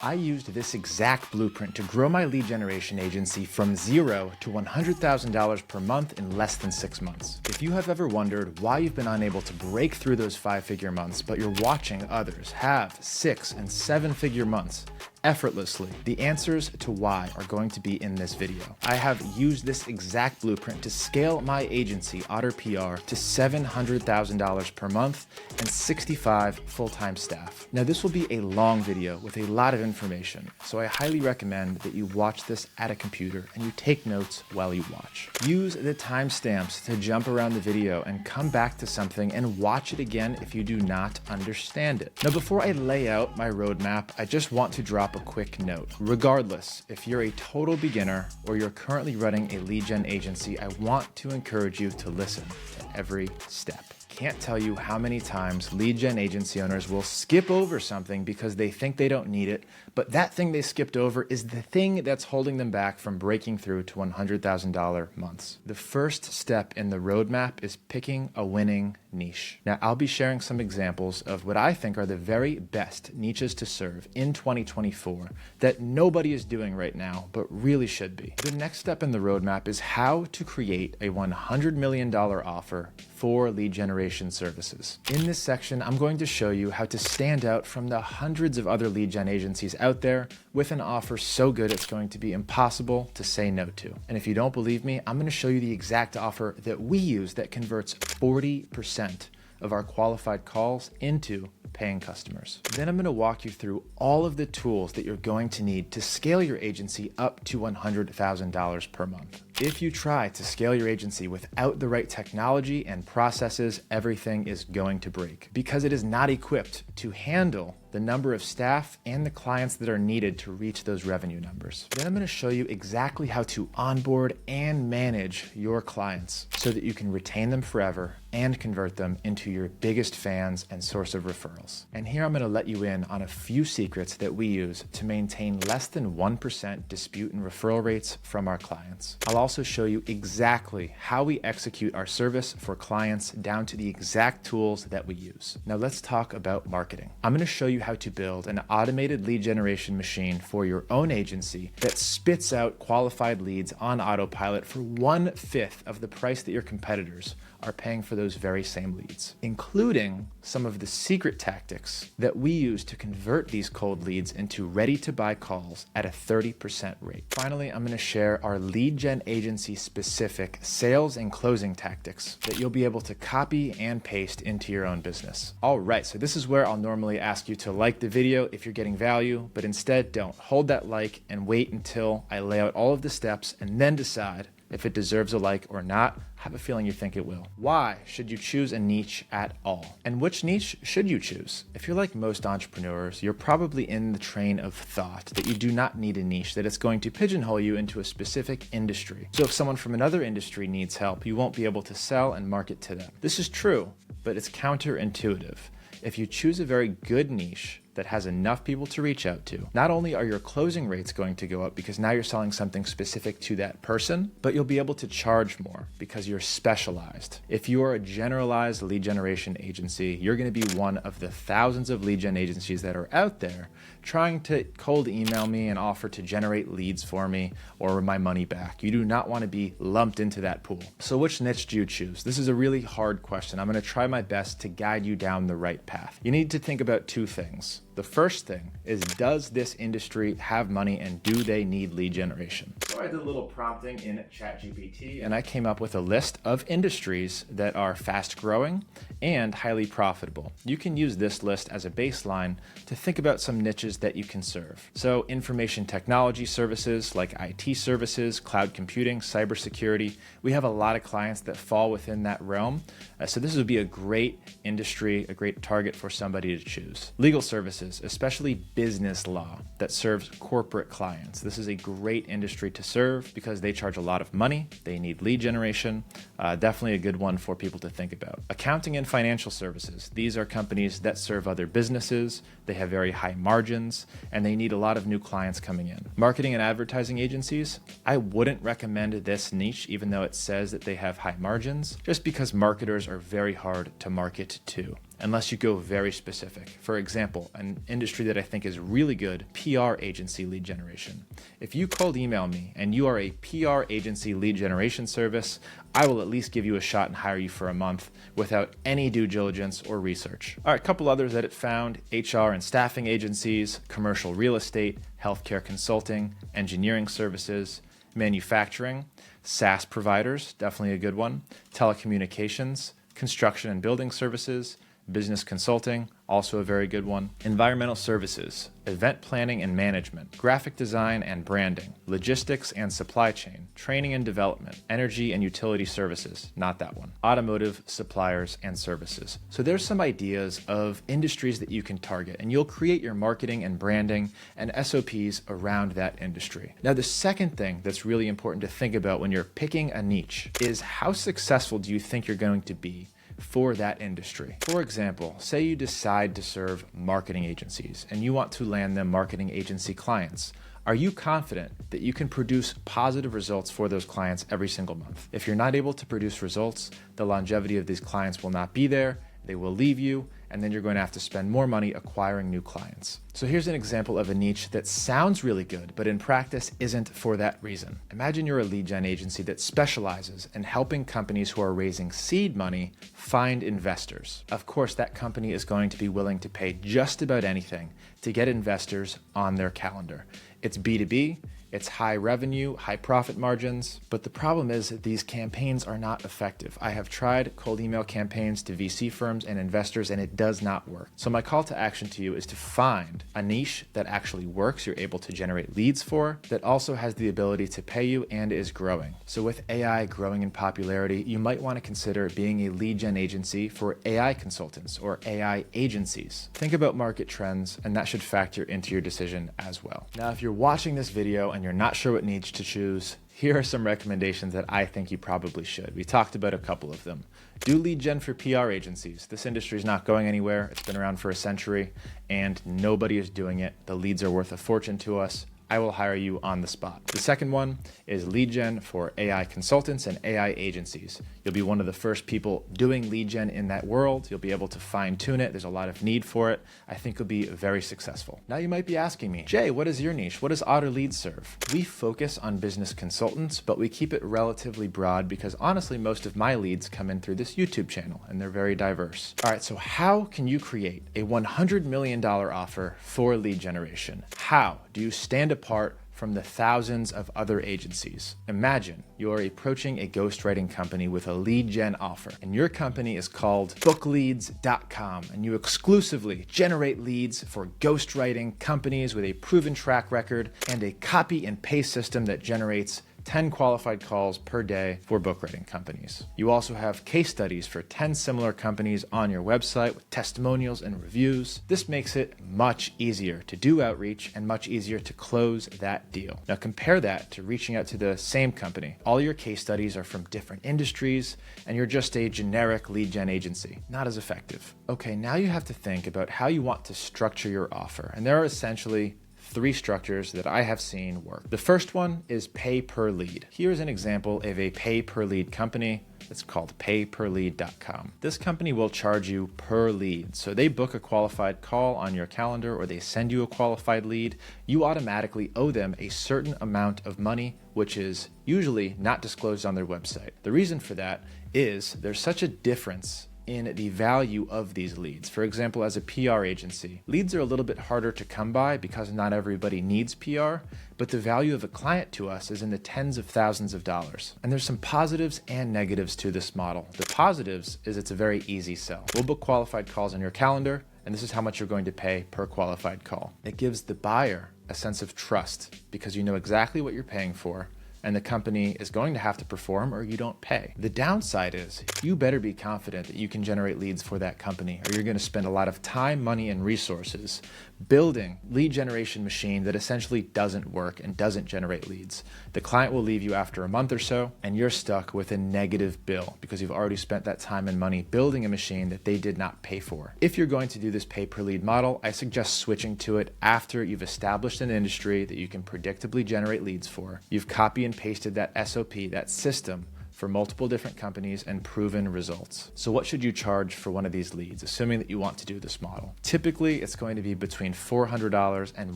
I used this exact blueprint to grow my lead generation agency from $0 to $100,000 per month in less than 6 months. If you have ever wondered why you've been unable to break through those 5-figure months, but you're watching others have 6- and 7-figure months effortlessly, the answers to why are going to be in this video. I have used this exact blueprint to scale my agency, Otter PR, to $700,000 per month and 65 full-time staff. Now, this will be a long video with a lot of information, so I highly recommend that you watch this at a computer and you take notes while you watch. Use the timestamps to jump around the video and come back to something and watch it again if you do not understand it. Now, before I lay out my roadmap, I just want to drop a quick note. Regardless, if you're a total beginner or you're currently running a lead gen agency, I want to encourage you to listen to every step. Can't tell you how many times lead gen agency owners will skip over something because they think they don't need it, but that thing they skipped over is the thing that's holding them back from breaking through to $100,000 months. The first step in the roadmap is picking a winning niche. Now, I'll be sharing some examples of what I think are the very best niches to serve in 2024 that nobody is doing right now, but really should be. The next step in the roadmap is how to create a $100 million offer for lead generation services. In this section, I'm going to show you how to stand out from the hundreds of other lead gen agencies out there with an offer so good it's going to be impossible to say no to. And if you don't believe me, I'm going to show you the exact offer that we use that converts 40% of our qualified calls into paying customers. Then I'm going to walk you through all of the tools that you're going to need to scale your agency up to $100,000 per month. If you try to scale your agency without the right technology and processes, everything is going to break because it is not equipped to handle the number of staff and the clients that are needed to reach those revenue numbers. Then I'm going to show you exactly how to onboard and manage your clients so that you can retain them forever and convert them into your biggest fans and source of referrals. And here I'm going to let you in on a few secrets that we use to maintain less than 1% dispute and referral rates from our clients. I'll also show you exactly how we execute our service for clients down to the exact tools that we use. Now let's talk about marketing. I'm going to show you how to build an automated lead generation machine for your own agency that spits out qualified leads on autopilot for 1/5 of the price that your competitors are paying for those very same leads, including some of the secret tactics that we use to convert these cold leads into ready-to-buy calls at a 30% rate. Finally, I'm going to share our lead gen agency specific sales and closing tactics that you'll be able to copy and paste into your own business. All right, so this is where I'll normally ask you to like the video if you're getting value, but instead don't. Hold that like and wait until I lay out all of the steps and then decide if it deserves a like or not. I have a feeling you think it will. Why should you choose a niche at all? And which niche should you choose? If you're like most entrepreneurs, you're probably in the train of thought that you do not need a niche, that it's going to pigeonhole you into a specific industry. So if someone from another industry needs help, you won't be able to sell and market to them. This is true, but it's counterintuitive. If you choose a very good niche that has enough people to reach out to, not only are your closing rates going to go up because now you're selling something specific to that person, but you'll be able to charge more because you're specialized. If you are a generalized lead generation agency, you're going to be one of the thousands of lead gen agencies that are out there trying to cold email me and offer to generate leads for me or my money back. You do not want to be lumped into that pool. So which niche do you choose? This is a really hard question. I'm going to try my best to guide you down the right path. You need to think about two things. The first thing is, does this industry have money and do they need lead generation? So I did a little prompting in ChatGPT and I came up with a list of industries that are fast growing and highly profitable. You can use this list as a baseline to think about some niches that you can serve. So information technology services like IT services, cloud computing, cybersecurity, we have a lot of clients that fall within that realm. So this would be a great industry, a great target for somebody to choose. Legal services, especially business law that serves corporate clients. This is a great industry to serve because they charge a lot of money. They need lead generation. Definitely a good one for people to think about. Accounting and financial services. These are companies that serve other businesses. They have very high margins and they need a lot of new clients coming in. Marketing and advertising agencies. I wouldn't recommend this niche even though it says that they have high margins, just because marketers are very hard to market to. unless you go very specific. For example, an industry that I think is really good, PR agency lead generation. If you cold email me and you are a PR agency lead generation service, I will at least give you a shot and hire you for a month without any due diligence or research. All right, a couple others that it found: HR and staffing agencies, commercial real estate, healthcare consulting, engineering services, manufacturing, SaaS providers, definitely a good one, telecommunications, construction and building services, business consulting, also a very good one, environmental services, event planning and management, graphic design and branding, logistics and supply chain, training and development, energy and utility services, not that one, automotive, suppliers and services. So there's some ideas of industries that you can target, and you'll create your marketing and branding and SOPs around that industry. Now, the second thing that's really important to think about when you're picking a niche is how successful do you think you're going to be for that industry. For example, say you decide to serve marketing agencies and you want to land them marketing agency clients. Are you confident that you can produce positive results for those clients every single month? If you're not able to produce results, the longevity of these clients will not be there, they will leave you, and then you're going to have to spend more money acquiring new clients. So here's an example of a niche that sounds really good, but in practice isn't for that reason. Imagine you're a lead gen agency that specializes in helping companies who are raising seed money find investors. Of course, that company is going to be willing to pay just about anything to get investors on their calendar. It's B2B, it's high revenue, high profit margins, but the problem is that these campaigns are not effective. I have tried cold email campaigns to VC firms and investors, and it does not work. So my call to action to you is to find a niche that actually works, you're able to generate leads for, that also has the ability to pay you and is growing. So with AI growing in popularity, you might want to consider being a lead gen agency for AI consultants or AI agencies. Think about market trends, and that should factor into your decision as well. Now, if you're watching this video and you're not sure what niche to choose, here are some recommendations that I think you probably should. We talked about a couple of them. Do lead gen for PR agencies. This industry is not going anywhere. It's been around for a century and nobody is doing it. The leads are worth a fortune to us. I will hire you on the spot. The second one is lead gen for AI consultants and AI agencies. You'll be one of the first people doing lead gen in that world. You'll be able to fine tune it. There's a lot of need for it. I think you'll be very successful. Now you might be asking me, Jay, what is your niche? What does Otter Lead serve? We focus on business consultants, but we keep it relatively broad because honestly, most of my leads come in through this YouTube channel and they're very diverse. All right, so how can you create a $100 million offer for lead generation? How do you stand apart from the thousands of other agencies? Imagine you're approaching a ghostwriting company with a lead gen offer, and your company is called bookleads.com, and you exclusively generate leads for ghostwriting companies with a proven track record and a copy and paste system that generates 10 qualified calls per day for book writing companies. You also have case studies for 10 similar companies on your website with testimonials and reviews. This makes it much easier to do outreach and much easier to close that deal. Now compare that to reaching out to the same company. All your case studies are from different industries and you're just a generic lead gen agency. Not as effective. Okay, now you have to think about how you want to structure your offer. And there are essentially three structures that I have seen work. The first one is pay per lead. Here's an example of a pay per lead company. It's called payperlead.com. This company will charge you per lead. So they book a qualified call on your calendar or they send you a qualified lead. You automatically owe them a certain amount of money, which is usually not disclosed on their website. The reason for that is there's such a difference in the value of these leads. For example, as a PR agency, leads are a little bit harder to come by because not everybody needs PR, but the value of a client to us is in the tens of thousands of dollars. And there's some positives and negatives to this model. The positives is it's a very easy sell. We'll book qualified calls on your calendar, and this is how much you're going to pay per qualified call. It gives the buyer a sense of trust because you know exactly what you're paying for, and the company is going to have to perform or you don't pay. The downside is you better be confident that you can generate leads for that company, or you're going to spend a lot of time, money, and resources building lead generation machine that essentially doesn't work and doesn't generate leads. The client will leave you after a month or so, and you're stuck with a negative bill because you've already spent that time and money building a machine that they did not pay for. If you're going to do this pay per lead model, I suggest switching to it after you've established an industry that you can predictably generate leads for. You've copy and pasted that SOP, that system, for multiple different companies and proven results. So what should you charge for one of these leads, assuming that you want to do this model? Typically, it's going to be between $400 and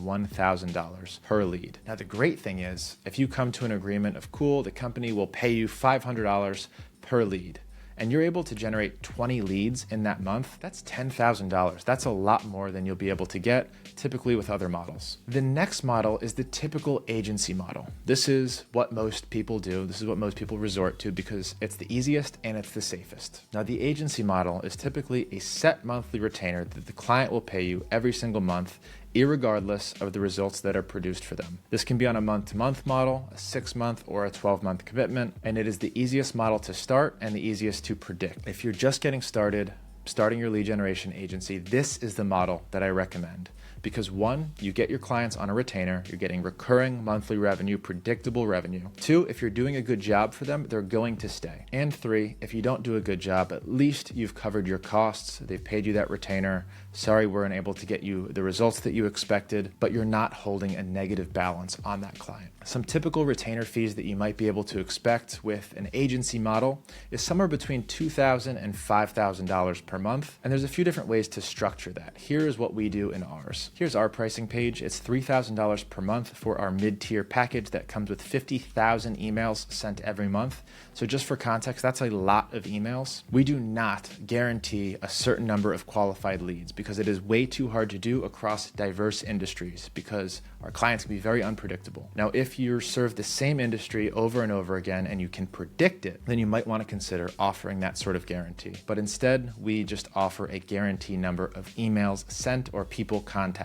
$1,000 per lead. Now, the great thing is, if you come to an agreement of cool, the company will pay you $500 per lead, and you're able to generate 20 leads in that month, that's $10,000. That's a lot more than you'll be able to get typically with other models. The next model is the typical agency model. This is what most people do. This is what most people resort to because it's the easiest and it's the safest. Now, the agency model is typically a set monthly retainer that the client will pay you every single month, irregardless of the results that are produced for them. This can be on a month-to-month model, a 6-month, or a 12-month commitment, and it is the easiest model to start and the easiest to predict. If you're just getting started, starting your lead generation agency, this is the model that I recommend. Because 1, you get your clients on a retainer, you're getting recurring monthly revenue, predictable revenue. 2, if you're doing a good job for them, they're going to stay. And 3, if you don't do a good job, at least you've covered your costs, they've paid you that retainer. Sorry, we're unable to get you the results that you expected, but you're not holding a negative balance on that client. Some typical retainer fees that you might be able to expect with an agency model is somewhere between $2,000 and $5,000 per month. And there's a few different ways to structure that. Here is what we do in ours. Here's our pricing page. It's $3,000 per month for our mid-tier package that comes with 50,000 emails sent every month. So just for context, that's a lot of emails. We do not guarantee a certain number of qualified leads because it is way too hard to do across diverse industries because our clients can be very unpredictable. Now, if you serve the same industry over and over again and you can predict it, then you might want to consider offering that sort of guarantee. But instead, we just offer a guarantee number of emails sent or people contacted.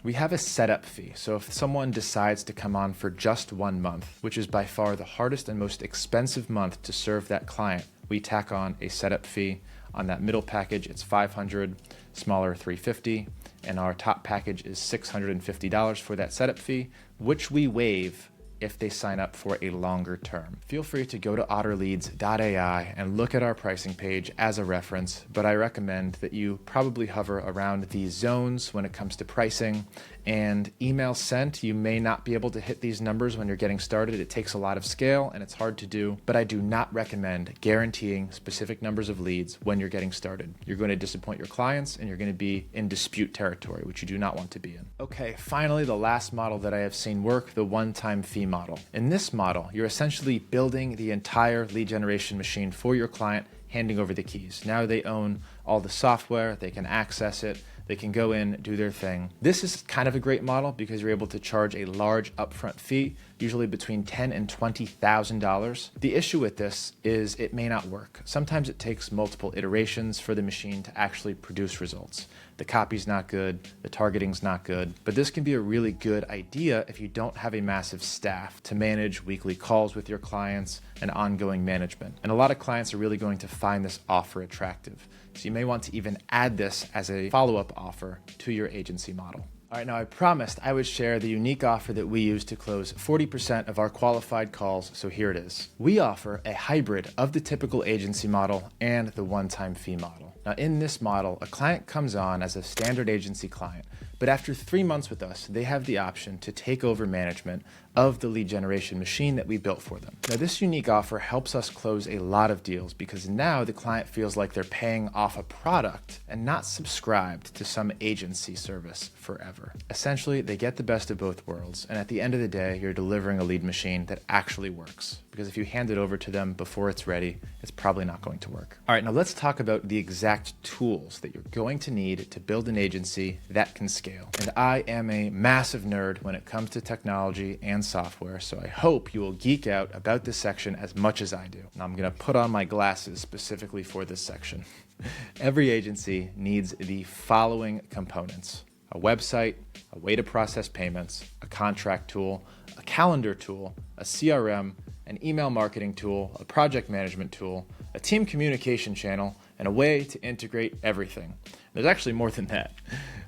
We have a setup fee. So if someone decides to come on for just 1 month, which is by far the hardest and most expensive month to serve that client, we tack on a setup fee. On that middle package, it's $500, smaller $350, and our top package is $650 for that setup fee, which we waive if they sign up for a longer term. Feel free to go to otterleads.ai and look at our pricing page as a reference, but I recommend that you probably hover around these zones when it comes to pricing. And email sent, you may not be able to hit these numbers when you're getting started. It takes a lot of scale and it's hard to do, but I do not recommend guaranteeing specific numbers of leads when you're getting started. You're going to disappoint your clients and you're going to be in dispute territory, which you do not want to be in. Okay, finally, the last model that I have seen work, the one-time fee model. In this model, you're essentially building the entire lead generation machine for your client, handing over the keys. Now they own all the software, they can access it, they can go in, do their thing. This is kind of a great model because you're able to charge a large upfront fee, usually between $10,000 and $20,000. The issue with this is it may not work. Sometimes it takes multiple iterations for the machine to actually produce results. The copy's not good, the targeting's not good, but this can be a really good idea if you don't have a massive staff to manage weekly calls with your clients and ongoing management. And a lot of clients are really going to find this offer attractive. So you may want to even add this as a follow-up offer to your agency model. All right, now I promised I would share the unique offer that we use to close 40% of our qualified calls, so here it is. We offer a hybrid of the typical agency model and the one-time fee model. Now in this model, a client comes on as a standard agency client, but after 3 months with us, they have the option to take over management of the lead generation machine that we built for them. Now this unique offer helps us close a lot of deals because now the client feels like they're paying off a product and not subscribed to some agency service forever. Essentially, they get the best of both worlds, and at the end of the day, you're delivering a lead machine that actually works. Because if you hand it over to them before it's ready, it's probably not going to work. All right, now let's talk about the exact tools that you're going to need to build an agency that can scale. And I am a massive nerd when it comes to technology and software, so I hope you will geek out about this section as much as I do. Now I'm gonna put on my glasses specifically for this section. Every agency needs the following components: a website, a way to process payments, a contract tool, a calendar tool, a CRM, an email marketing tool, a project management tool, a team communication channel, and a way to integrate everything. There's actually more than that.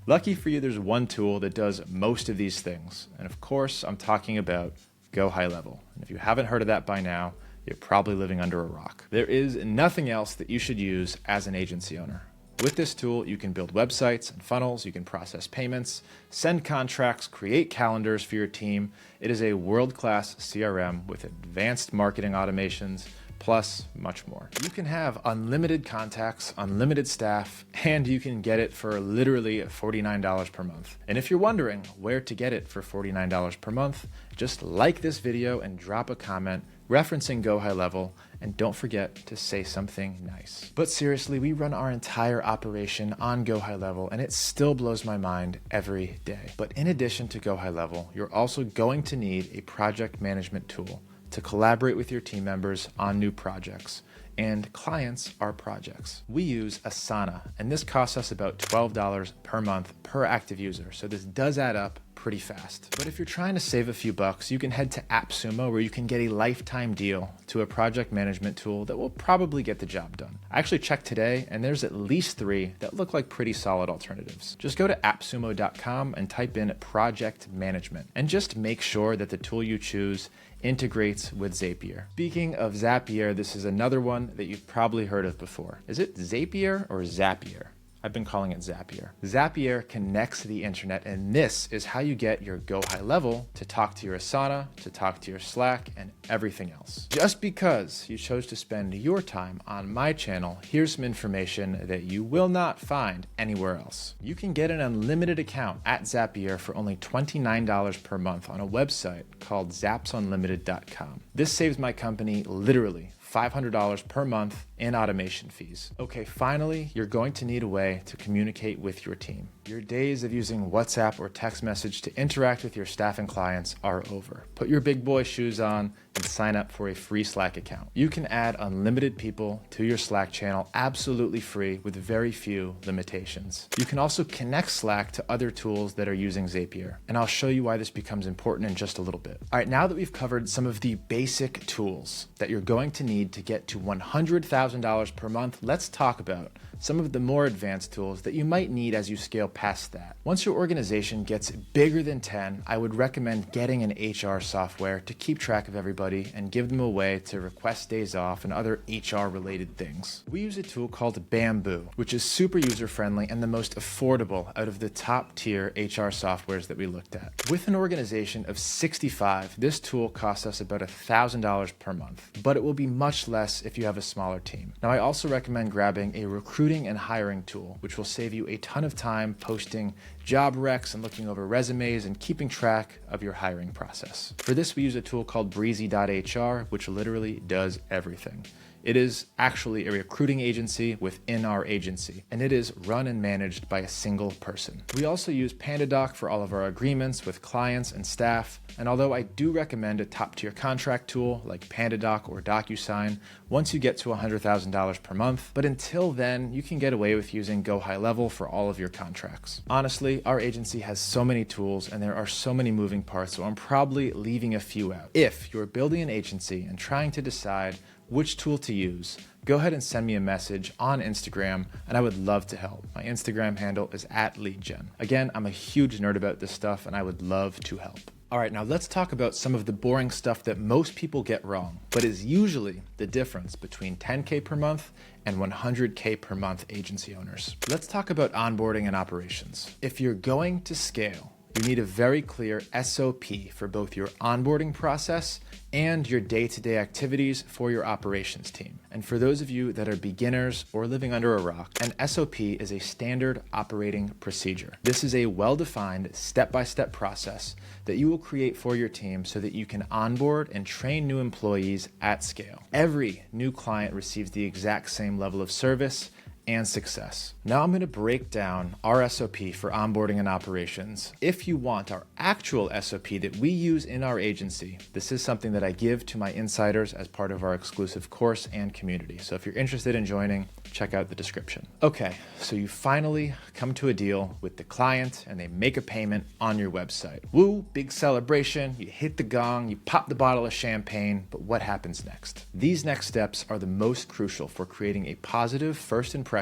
Lucky for you, there's one tool that does most of these things. And of course, I'm talking about Go High Level. And if you haven't heard of that by now, you're probably living under a rock. There is nothing else that you should use as an agency owner. With this tool, you can build websites and funnels, you can process payments, send contracts, create calendars for your team. It is a world-class CRM with advanced marketing automations, plus much more. You can have unlimited contacts, unlimited staff, and you can get it for literally $49 per month. And if you're wondering where to get it for $49 per month, just like this video and drop a comment referencing Go High Level, and don't forget to say something nice. But seriously, we run our entire operation on Go High Level, and it still blows my mind every day. But in addition to Go High Level, you're also going to need a project management tool to collaborate with your team members on new projects. And clients are projects. We use Asana, and this costs us about $12 per month per active user, so this does add up pretty fast. But if you're trying to save a few bucks, you can head to AppSumo, where you can get a lifetime deal to a project management tool that will probably get the job done. I actually checked today, and there's at least 3 that look like pretty solid alternatives. Just go to appsumo.com and type in project management, and just make sure that the tool you choose integrates with Zapier. Speaking of Zapier, this is another one that you've probably heard of before. Is it Zapier or Zapier? I've been calling it Zapier. Zapier connects to the internet, and this is how you get your Go High Level to talk to your Asana, to talk to your Slack, and everything else. Just because you chose to spend your time on my channel, here's some information that you will not find anywhere else. You can get an unlimited account at Zapier for only $29 per month on a website called zapsunlimited.com. This saves my company literally $500 per month in automation fees. Okay, finally, you're going to need a way to communicate with your team. Your days of using WhatsApp or text message to interact with your staff and clients are over. Put your big boy shoes on and sign up for a free Slack account. You can add unlimited people to your Slack channel absolutely free with very few limitations. You can also connect Slack to other tools that are using Zapier, and I'll show you why this becomes important in just a little bit. All right, now that we've covered some of the basic tools that you're going to need to get to $100,000 per month, let's talk about some of the more advanced tools that you might need as you scale past that. Once your organization gets bigger than 10, I would recommend getting an HR software to keep track of everybody and give them a way to request days off and other HR related things. We use a tool called Bamboo, which is super user friendly and the most affordable out of the top tier HR softwares that we looked at. With an organization of 65, this tool costs us about $1,000 per month, but it will be much less if you have a smaller team. Now, I also recommend grabbing a recruiting and hiring tool, which will save you a ton of time posting job recs and looking over resumes and keeping track of your hiring process. For this, we use a tool called breezy.hr, which literally does everything. It is actually a recruiting agency within our agency, and it is run and managed by a single person. We also use PandaDoc for all of our agreements with clients and staff, and although I do recommend a top-tier contract tool like PandaDoc or DocuSign once you get to $100,000 per month, but until then, you can get away with using Go High Level for all of your contracts. Honestly, our agency has so many tools and there are so many moving parts, so I'm probably leaving a few out. If you're building an agency and trying to decide which tool to use, go ahead and send me a message on Instagram and I would love to help. My Instagram handle is @leadgen. Again, I'm a huge nerd about this stuff and I would love to help. All right, now let's talk about some of the boring stuff that most people get wrong, but is usually the difference between 10K per month and 100K per month agency owners. Let's talk about onboarding and operations. If you're going to scale, you need a very clear SOP for both your onboarding process and your day-to-day activities for your operations team. And for those of you that are beginners or living under a rock, an SOP is a standard operating procedure. This is a well-defined step-by-step process that you will create for your team so that you can onboard and train new employees at scale. Every new client receives the exact same level of service and success. Now I'm going to break down our SOP for onboarding and operations. If you want our actual SOP that we use in our agency, this is something that I give to my insiders as part of our exclusive course and community. So if you're interested in joining, check out the description. Okay, so you finally come to a deal with the client and they make a payment on your website. Woo, big celebration, you hit the gong, you pop the bottle of champagne, but what happens next? These next steps are the most crucial for creating a positive first impression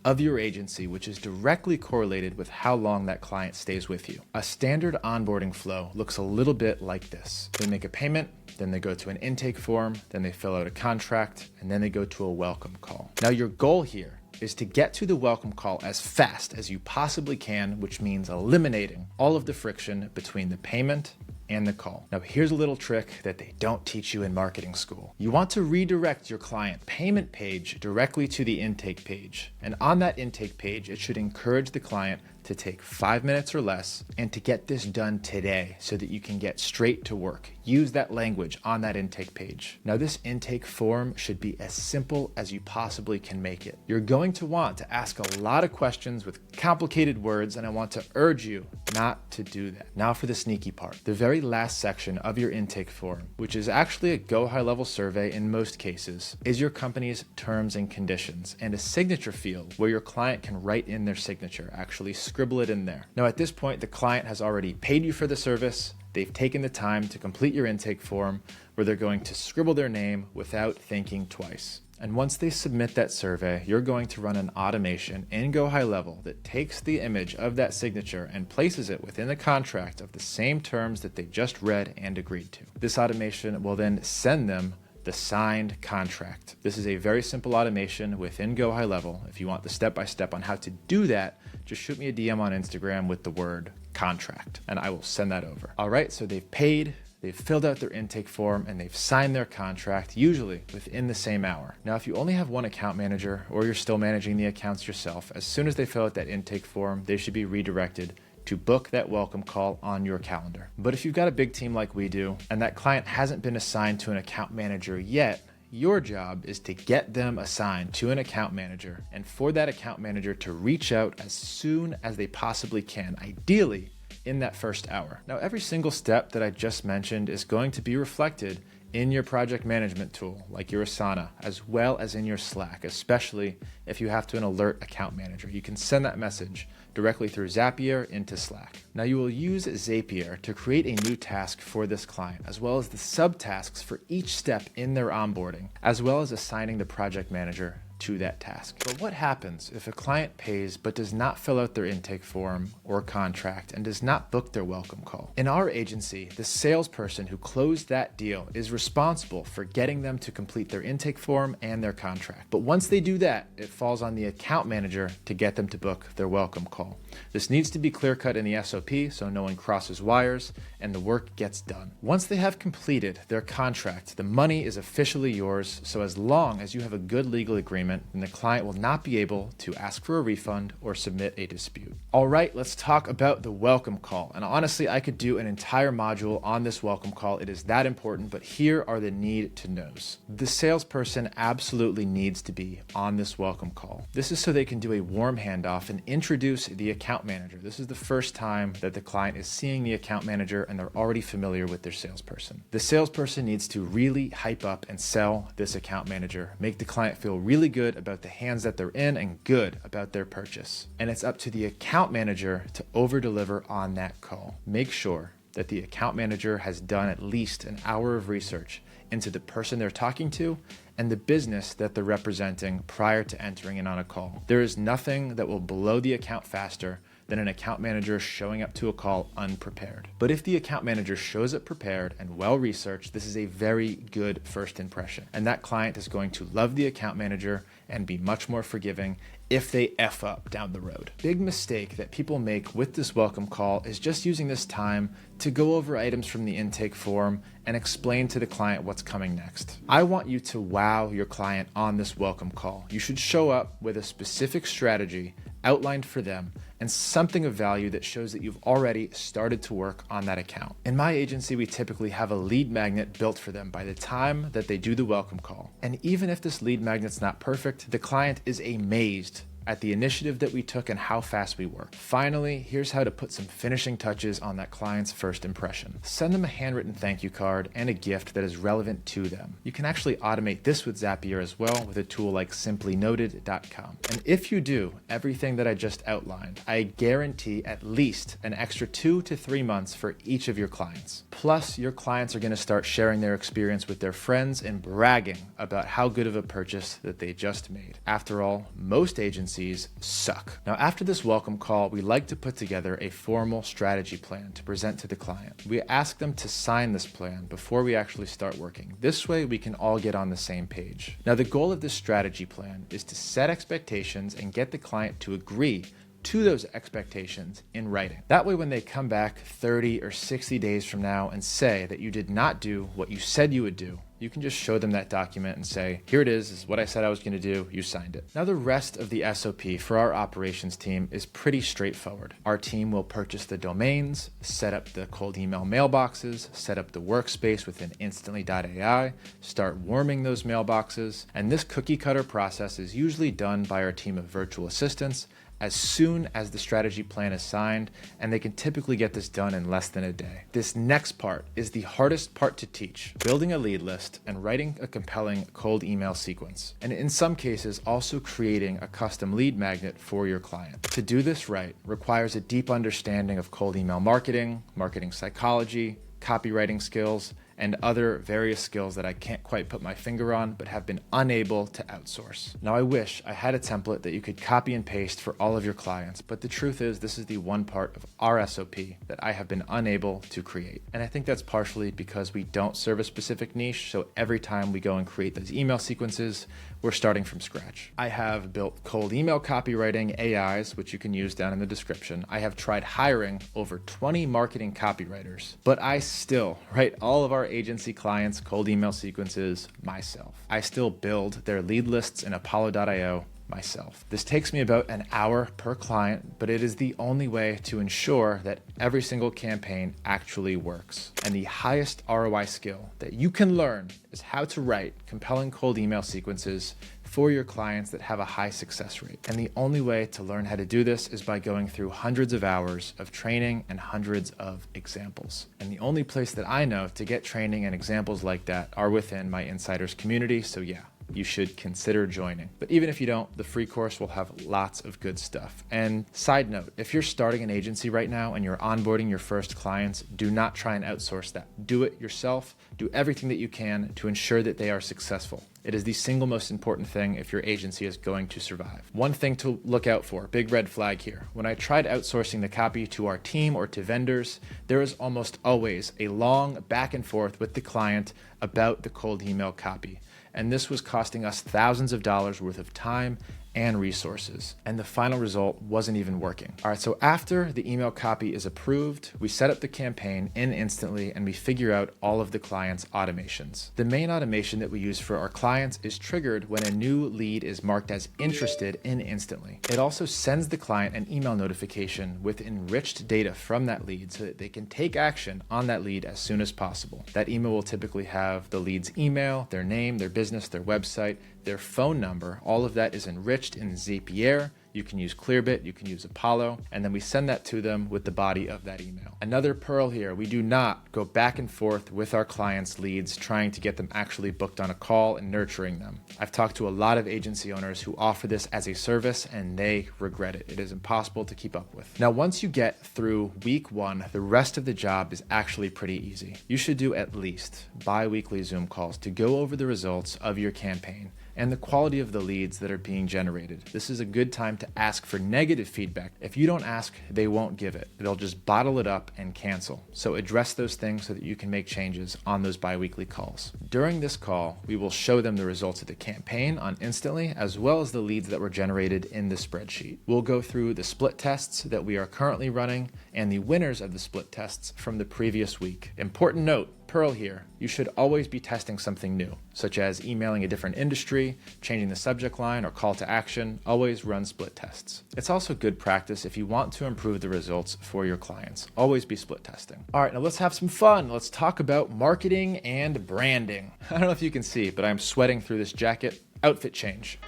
of your agency, which is directly correlated with how long that client stays with you. A standard onboarding flow looks a little bit like this. They make a payment, then they go to an intake form, then they fill out a contract, and then they go to a welcome call. Now your goal here is to get to the welcome call as fast as you possibly can, which means eliminating all of the friction between the payment and the call. Now, here's a little trick that they don't teach you in marketing school. You want to redirect your client payment page directly to the intake page. And on that intake page, it should encourage the client to take 5 minutes or less and to get this done today so that you can get straight to work. Use that language on that intake page. Now, this intake form should be as simple as you possibly can make it. You're going to want to ask a lot of questions with complicated words, and I want to urge you not to do that. Now for the sneaky part. The very last section of your intake form, which is actually a Go High Level survey in most cases, is your company's terms and conditions and a signature field where your client can write in their signature, actually scribble it in there. Now at this point, the client has already paid you for the service. They've taken the time to complete your intake form where they're going to scribble their name without thinking twice. And once they submit that survey, you're going to run an automation in Go High Level that takes the image of that signature and places it within the contract of the same terms that they just read and agreed to. This automation will then send them the signed contract. This is a very simple automation within Go High Level. If you want the step-by-step on how to do that, just shoot me a DM on Instagram with the word contract, and I will send that over. All right, so they've paid, they've filled out their intake form, and they've signed their contract, usually within the same hour. Now, if you only have one account manager or you're still managing the accounts yourself, as soon as they fill out that intake form, they should be redirected to book that welcome call on your calendar. But if you've got a big team like we do, and that client hasn't been assigned to an account manager yet, your job is to get them assigned to an account manager, and for that account manager to reach out as soon as they possibly can, ideally in that first hour. Now, every single step that I just mentioned is going to be reflected in your project management tool, like your Asana, as well as in your Slack, especially if you have to alert account manager. You can send that message directly through Zapier into Slack. Now, you will use Zapier to create a new task for this client, as well as the subtasks for each step in their onboarding, as well as assigning the project manager to that task. But what happens if a client pays but does not fill out their intake form or contract and does not book their welcome call? In our agency, the salesperson who closed that deal is responsible for getting them to complete their intake form and their contract. But once they do that, it falls on the account manager to get them to book their welcome call. This needs to be clear-cut in the SOP so no one crosses wires and the work gets done. Once they have completed their contract, the money is officially yours, so as long as you have a good legal agreement, then the client will not be able to ask for a refund or submit a dispute. All right, let's talk about the welcome call. And honestly, I could do an entire module on this welcome call. It is that important, but here are the need to knows. The salesperson absolutely needs to be on this welcome call. This is so they can do a warm handoff and introduce the account manager. This is the first time that the client is seeing the account manager and they're already familiar with their salesperson. The salesperson needs to really hype up and sell this account manager, make the client feel really good about the hands that they're in and good about their purchase. And it's up to the account manager to over-deliver on that call. Make sure that the account manager has done at least an hour of research into the person they're talking to and the business that they're representing prior to entering in on a call. There is nothing that will blow the account faster than an account manager showing up to a call unprepared. But if the account manager shows up prepared and well-researched, this is a very good first impression. And that client is going to love the account manager and be much more forgiving if they F up down the road. Big mistake that people make with this welcome call is just using this time to go over items from the intake form and explain to the client what's coming next. I want you to wow your client on this welcome call. You should show up with a specific strategy outlined for them and something of value that shows that you've already started to work on that account. In my agency, we typically have a lead magnet built for them by the time that they do the welcome call. And even if this lead magnet's not perfect, the client is amazed at the initiative that we took and how fast we worked. Finally, here's how to put some finishing touches on that client's first impression. Send them a handwritten thank you card and a gift that is relevant to them. You can actually automate this with Zapier as well with a tool like simplynoted.com. And if you do everything that I just outlined, I guarantee at least an extra 2 to 3 months for each of your clients. Plus, your clients are going to start sharing their experience with their friends and bragging about how good of a purchase that they just made. After all, most agencies suck. Now, after this welcome call, we like to put together a formal strategy plan to present to the client. We ask them to sign this plan before we actually start working. This way, we can all get on the same page. Now, the goal of this strategy plan is to set expectations and get the client to agree to those expectations in writing. That way, when they come back 30 or 60 days from now and say that you did not do what you said you would do, you can just show them that document and say, here it is, this is what I said I was going to do, you signed it. Now, the rest of the SOP for our operations team is pretty straightforward. Our team will purchase the domains, set up the cold email mailboxes, set up the workspace within Instantly.ai, start warming those mailboxes, and this cookie cutter process is usually done by our team of virtual assistants as soon as the strategy plan is signed, and they can typically get this done in less than a day. This next part is the hardest part to teach: building a lead list and writing a compelling cold email sequence, and in some cases also creating a custom lead magnet for your client. To do this right requires a deep understanding of cold email marketing, marketing psychology, copywriting skills, and other various skills that I can't quite put my finger on, but have been unable to outsource. Now, I wish I had a template that you could copy and paste for all of your clients, but the truth is this is the one part of our SOP that I have been unable to create. And I think that's partially because we don't serve a specific niche, so every time we go and create those email sequences, we're starting from scratch. I have built cold email copywriting AIs, which you can use down in the description. I have tried hiring over 20 marketing copywriters, but I still write all of our agency clients' cold email sequences myself. I still build their lead lists in Apollo.io myself. This takes me about an hour per client, but it is the only way to ensure that every single campaign actually works. And the highest ROI skill that you can learn is how to write compelling cold email sequences for your clients that have a high success rate. And the only way to learn how to do this is by going through hundreds of hours of training and hundreds of examples. And the only place that I know to get training and examples like that are within my insiders community. So yeah, you should consider joining. But even if you don't, the free course will have lots of good stuff. And side note, if you're starting an agency right now and you're onboarding your first clients, do not try and outsource that. Do it yourself. Do everything that you can to ensure that they are successful. It is the single most important thing if your agency is going to survive. One thing to look out for, big red flag here. When I tried outsourcing the copy to our team or to vendors, there is almost always a long back and forth with the client about the cold email copy. And this was costing us thousands of dollars worth of time and resources. And the final result wasn't even working. All right, so after the email copy is approved, we set up the campaign in Instantly and we figure out all of the client's automations. The main automation that we use for our clients is triggered when a new lead is marked as interested in Instantly. It also sends the client an email notification with enriched data from that lead so that they can take action on that lead as soon as possible. That email will typically have the lead's email, their name, their business, their website, their phone number. All of that is enriched in Zapier. You can use Clearbit, you can use Apollo, and then we send that to them with the body of that email. Another pearl here, we do not go back and forth with our clients' leads trying to get them actually booked on a call and nurturing them. I've talked to a lot of agency owners who offer this as a service and they regret it. It is impossible to keep up with. Now, once you get through week one, the rest of the job is actually pretty easy. You should do at least bi-weekly Zoom calls to go over the results of your campaign and the quality of the leads that are being generated. This is a good time to ask for negative feedback. If you don't ask, they won't give it. They'll just bottle it up and cancel. So address those things so that you can make changes on those bi-weekly calls. During this call, we will show them the results of the campaign on Instantly, as well as the leads that were generated in the spreadsheet. We'll go through the split tests that we are currently running and the winners of the split tests from the previous week. Important note, pearl here, you should always be testing something new, such as emailing a different industry, changing the subject line or call to action. Always run split tests. It's also good practice if you want to improve the results for your clients. Always be split testing. All right, now let's have some fun. Let's talk about marketing and branding. I don't know if you can see, but I'm sweating through this jacket. Outfit change.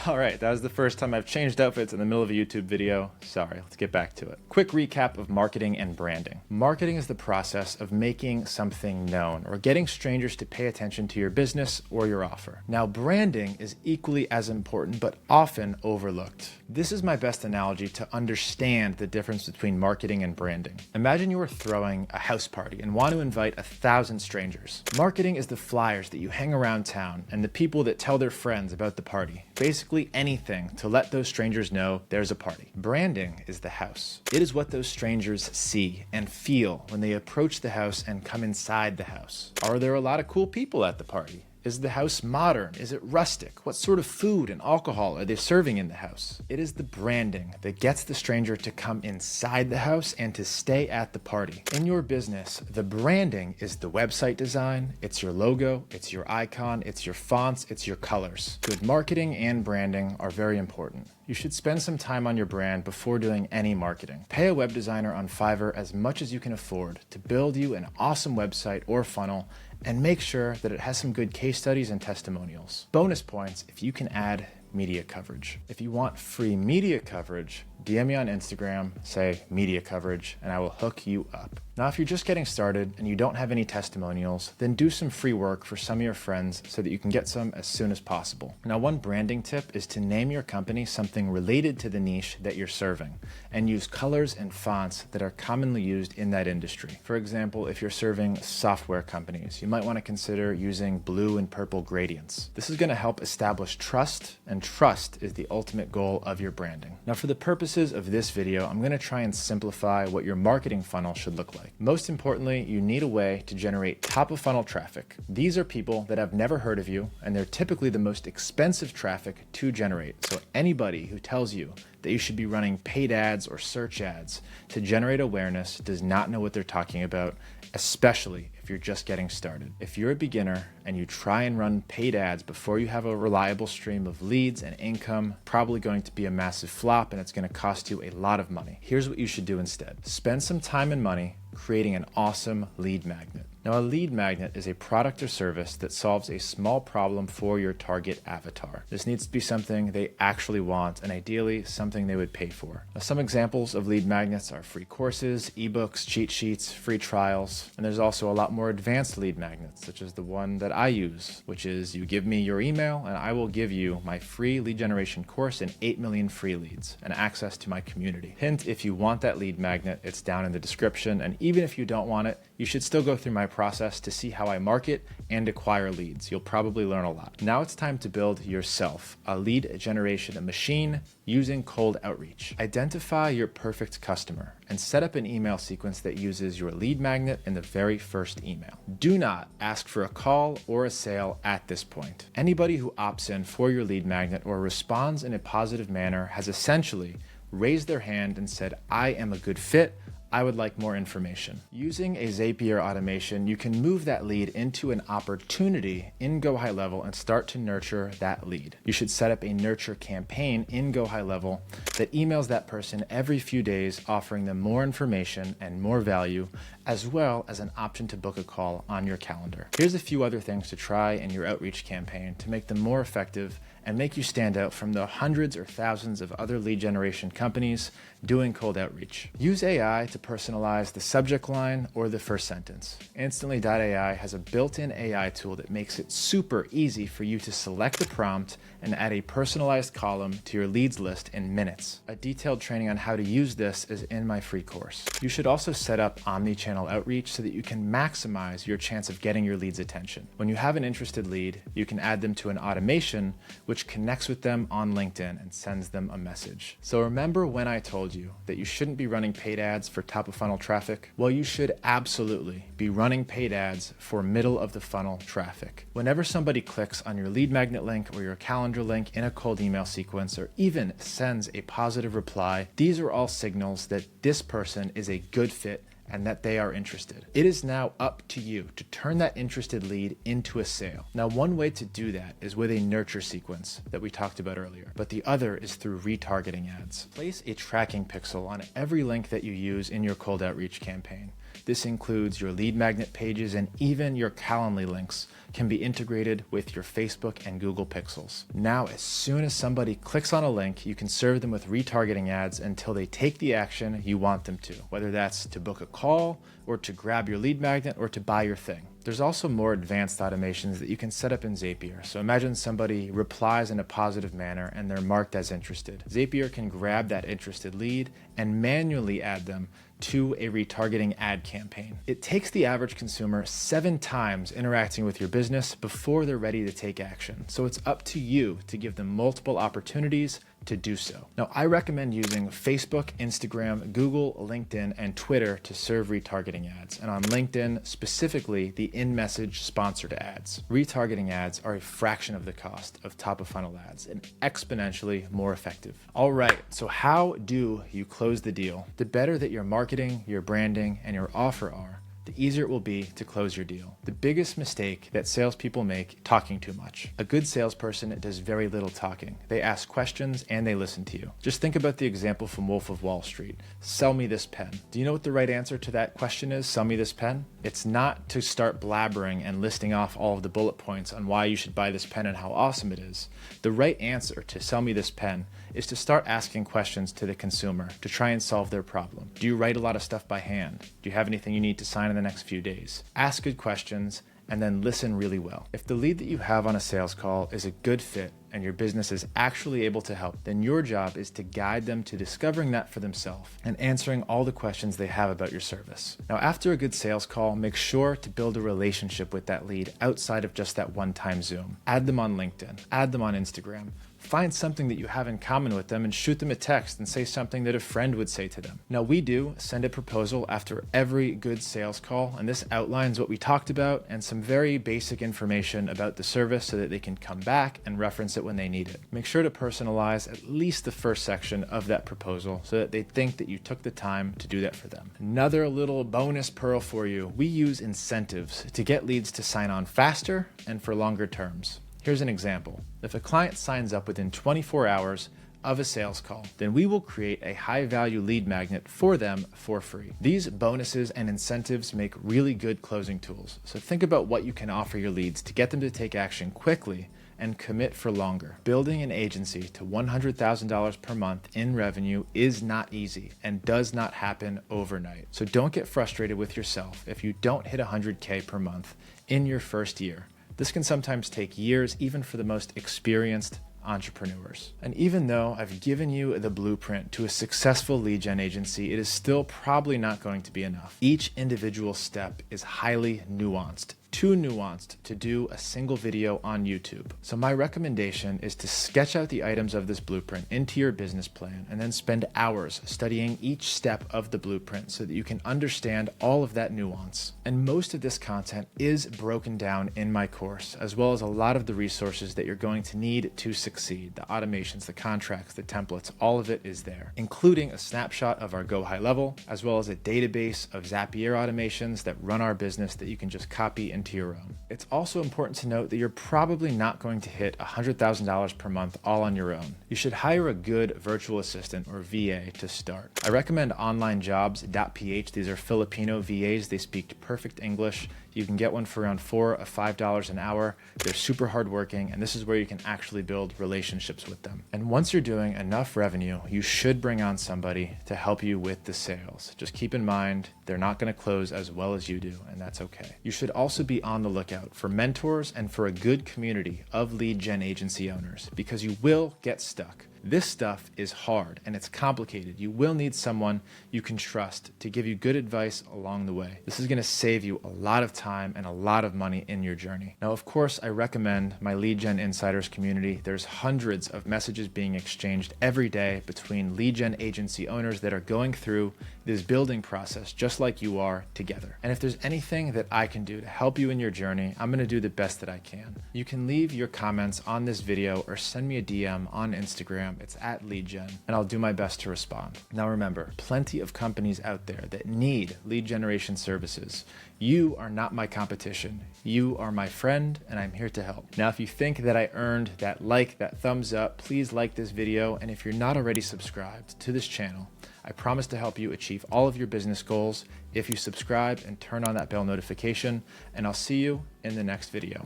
All right, that was the first time I've changed outfits in the middle of a YouTube video. Sorry, let's get back to it. Quick recap of marketing and branding. Marketing is the process of making something known or getting strangers to pay attention to your business or your offer. Now, branding is equally as important, but often overlooked. This is my best analogy to understand the difference between marketing and branding. Imagine you are throwing a house party and want to invite 1,000 strangers. Marketing is the flyers that you hang around town and the people that tell their friends about the party. Basically anything to let those strangers know there's a party. Branding is the house. It is what those strangers see and feel when they approach the house and come inside the house. Are there a lot of cool people at the party? Is the house modern? Is it rustic? What sort of food and alcohol are they serving in the house? It is the branding that gets the stranger to come inside the house and to stay at the party. In your business, the branding is the website design, it's your logo, it's your icon, it's your fonts, it's your colors. Good marketing and branding are very important. You should spend some time on your brand before doing any marketing. Pay a web designer on Fiverr as much as you can afford to build you an awesome website or funnel, and make sure that it has some good case studies and testimonials. Bonus points if you can add media coverage. If you want free media coverage, DM me on Instagram, say media coverage, and I will hook you up. Now, if you're just getting started and you don't have any testimonials, then do some free work for some of your friends so that you can get some as soon as possible. Now, one branding tip is to name your company something related to the niche that you're serving and use colors and fonts that are commonly used in that industry. For example, if you're serving software companies, you might want to consider using blue and purple gradients. This is going to help establish trust, and trust is the ultimate goal of your branding. Now, for the purposes of this video, I'm going to try and simplify what your marketing funnel should look like. Most importantly, you need a way to generate top of funnel traffic. These are people that have never heard of you, and they're typically the most expensive traffic to generate. So anybody who tells you that you should be running paid ads or search ads to generate awareness does not know what they're talking about, especially if you're just getting started. If you're a beginner and you try and run paid ads before you have a reliable stream of leads and income, probably going to be a massive flop, and it's going to cost you a lot of money. Here's what you should do instead. Spend some time and money creating an awesome lead magnet. Now, a lead magnet is a product or service that solves a small problem for your target avatar. This needs to be something they actually want, and ideally something they would pay for. Now, some examples of lead magnets are free courses, ebooks, cheat sheets, free trials, and there's also a lot more advanced lead magnets, such as the one that I use, which is you give me your email and I will give you my free lead generation course and 8 million free leads and access to my community. Hint, if you want that lead magnet, it's down in the description, and even if you don't want it, you should still go through my process to see how I market and acquire leads. You'll probably learn a lot. Now it's time to build yourself a lead generation machine using cold outreach. Identify your perfect customer and set up an email sequence that uses your lead magnet in the very first email. Do not ask for a call or a sale at this point. Anybody who opts in for your lead magnet or responds in a positive manner has essentially raised their hand and said, "I am a good fit. I would like more information." Using a Zapier automation, you can move that lead into an opportunity in Go High Level and start to nurture that lead. You should set up a nurture campaign in Go High Level that emails that person every few days, offering them more information and more value, as well as an option to book a call on your calendar. Here's a few other things to try in your outreach campaign to make them more effective and make you stand out from the hundreds or thousands of other lead generation companies doing cold outreach. Use AI to personalize the subject line or the first sentence. Instantly.ai has a built-in AI tool that makes it super easy for you to select the prompt and add a personalized column to your leads list in minutes. A detailed training on how to use this is in my free course. You should also set up omni-channel outreach so that you can maximize your chance of getting your lead's attention. When you have an interested lead, you can add them to an automation which connects with them on LinkedIn and sends them a message. So remember when I told you that you shouldn't be running paid ads for top of funnel traffic? Well, you should absolutely be running paid ads for middle of the funnel traffic. Whenever somebody clicks on your lead magnet link or your calendar link in a cold email sequence, or even sends a positive reply, these are all signals that this person is a good fit and that they are interested. It is now up to you to turn that interested lead into a sale. Now, one way to do that is with a nurture sequence that we talked about earlier, but the other is through retargeting ads. Place a tracking pixel on every link that you use in your cold outreach campaign. This includes your lead magnet pages, and even your Calendly links can be integrated with your Facebook and Google pixels. Now, as soon as somebody clicks on a link, you can serve them with retargeting ads until they take the action you want them to, whether that's to book a call or to grab your lead magnet or to buy your thing. There's also more advanced automations that you can set up in Zapier. So imagine somebody replies in a positive manner and they're marked as interested. Zapier can grab that interested lead and manually add them to a retargeting ad campaign. It takes the average consumer 7 times interacting with your business before they're ready to take action. So it's up to you to give them multiple opportunities to do so. Now, I recommend using Facebook, Instagram, Google, LinkedIn, and Twitter to serve retargeting ads. And on LinkedIn, specifically the in-message sponsored ads. Retargeting ads are a fraction of the cost of top-of-funnel ads and exponentially more effective. All right, so how do you close the deal? The better that your marketing, your branding, and your offer are, the easier it will be to close your deal. The biggest mistake that salespeople make, talking too much. A good salesperson does very little talking. They ask questions and they listen to you. Just think about the example from Wolf of Wall Street. Sell me this pen. Do you know what the right answer to that question is? Sell me this pen? It's not to start blabbering and listing off all of the bullet points on why you should buy this pen and how awesome it is. The right answer to sell me this pen is to start asking questions to the consumer to try and solve their problem. Do you write a lot of stuff by hand? Do you have anything you need to sign in the next few days? Ask good questions and then listen really well. If the lead that you have on a sales call is a good fit and your business is actually able to help, then your job is to guide them to discovering that for themselves and answering all the questions they have about your service. Now, after a good sales call, make sure to build a relationship with that lead outside of just that one-time Zoom. Add them on LinkedIn, add them on Instagram. Find something that you have in common with them and shoot them a text and say something that a friend would say to them. Now, we do send a proposal after every good sales call, and this outlines what we talked about and some very basic information about the service so that they can come back and reference it when they need it. Make sure to personalize at least the first section of that proposal so that they think that you took the time to do that for them. Another little bonus pearl for you: we use incentives to get leads to sign on faster and for longer terms. Here's an example. If a client signs up within 24 hours of a sales call, then we will create a high-value lead magnet for them for free. These bonuses and incentives make really good closing tools. So think about what you can offer your leads to get them to take action quickly and commit for longer. Building an agency to $100,000 per month in revenue is not easy and does not happen overnight. So don't get frustrated with yourself if you don't hit 100K per month in your first year. This can sometimes take years, even for the most experienced entrepreneurs. And even though I've given you the blueprint to a successful lead gen agency, it is still probably not going to be enough. Each individual step is highly nuanced. Too nuanced to do a single video on YouTube. So my recommendation is to sketch out the items of this blueprint into your business plan and then spend hours studying each step of the blueprint so that you can understand all of that nuance. And most of this content is broken down in my course, as well as a lot of the resources that you're going to need to succeed. The automations, the contracts, the templates, all of it is there, including a snapshot of our Go High Level, as well as a database of Zapier automations that run our business that you can just copy and to your own. It's also important to note that you're probably not going to hit $100,000 per month all on your own. You should hire a good virtual assistant or VA to start. I recommend onlinejobs.ph. These are Filipino VAs. They speak perfect English. You can get one for around $4 or $5 an hour. They're super hardworking, and this is where you can actually build relationships with them. And once you're doing enough revenue, you should bring on somebody to help you with the sales. Just keep in mind, they're not going to close as well as you do, and that's okay. You should also be on the lookout for mentors and for a good community of lead gen agency owners, because you will get stuck. This stuff is hard and it's complicated. You will need someone you can trust to give you good advice along the way. This is going to save you a lot of time and a lot of money in your journey. Now, of course, I recommend my Lead Gen Insiders community. There's hundreds of messages being exchanged every day between lead gen agency owners that are going through this building process just like you are together. And if there's anything that I can do to help you in your journey, I'm going to do the best that I can. You can leave your comments on this video or send me a DM on Instagram. It's @LeadGen, and I'll do my best to respond. Now remember, plenty of companies out there that need lead generation services. You are not my competition. You are my friend, and I'm here to help. Now, if you think that I earned that like, that thumbs up, please like this video. And if you're not already subscribed to this channel, I promise to help you achieve all of your business goals if you subscribe and turn on that bell notification, and I'll see you in the next video.